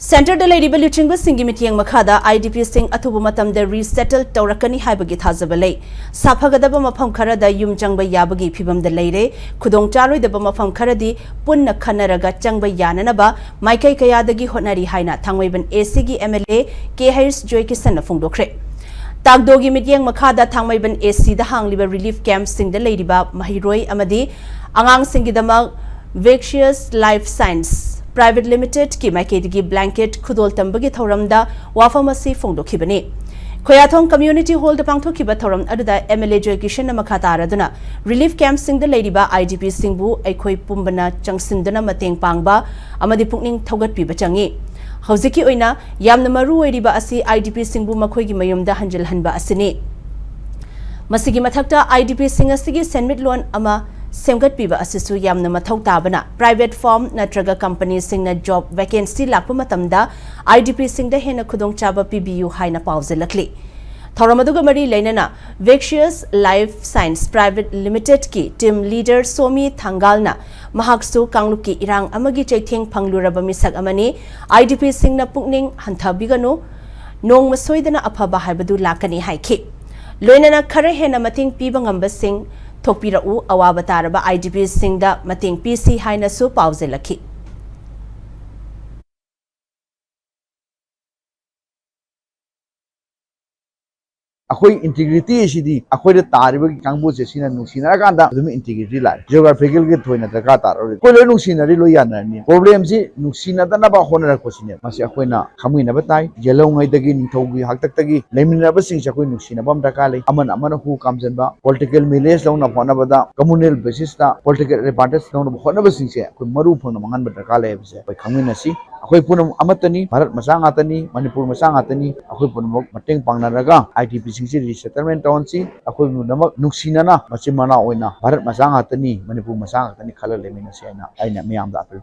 Center the Lady Beluching was singing Mitiang Makada, IDPs sing Atubumatam the resettled Taurakani Hibagit Hazabale, Sapagadabama Pamkara, the Yum Jangba Yabagi Pibam the Lady, Kudong Charu the Bama Pamkaradi, Punna Kanaraga Jangba Yananaba, Maika Kayadagi Honari Haina, Tangwaban ACG MLA, Kehairs JOYKISAN Fundokre. Tagdogi Mitiang Makada, Tangwaban AC, the Hang Liver Relief Camp sing the Lady Bab, Mahiroi Amadi, Angang Singidama, Vicious Life Science. Private Limited ki maikedi blanket khudol tambagi thoramda wafamasi phongdokhibani Khoyathong Community Hall da pangthokiba thoram aduda MLA JOYKISAN makata raduna relief camp sing the Ladyba IDP singbu aikhoi pumbana changsindana mateng pangba amadi pukning thogat piba changi Hauziki oina yamna maru oiriba asi IDP singbu makhoigi mayumda hanjal hanba asini Masigi mathakta IDP singasigi senmit loan ama Semgat piba asisu yamna mathau tabana private firm natraga company singna job vacancy lakpa matamda IDP singda hena khudong chaba PBU haina pawzelakli Thoramaduga mari lainana Vicious Life Science Private Limited ki team leader Somi Thangalna mahaksu kangluki irang amagi chaitheng phangluraba misak amani IDP singna pukning hanthabiganu nong masoidana aphaba haibadu lakani haiki loinana khare hena mating piba ngamba sing Tokpirau awabataraba IDPs singda mating PC haina su pawzelaki Akoi integrity sidi akoi da tariba ki kangbo se sina nusina kanda dumi integrity la geographical ke thoina da ka tar ko le nusina ri lo yana ni problem si nusina da na ba hona ko sine masi akoi na khamui na batai yelo ngai da gi ni thogi hak tak tagi lemina ba sing akoi nusina bam da ka le amana hu kamjan ba political mileage lo na hona ba da communal basis da political repartis lo na hona ba sing se ko maru phon mangan ba da ka le se ko khamui na si akoi punam amatani bharat masang atani manipur masang atani akoi punam mateng pangna raga IDP singsi resettlement town si akoi namak nuksina na machimana oina bharat masang atani manipur masang atani khala lemina se aina miyam da apel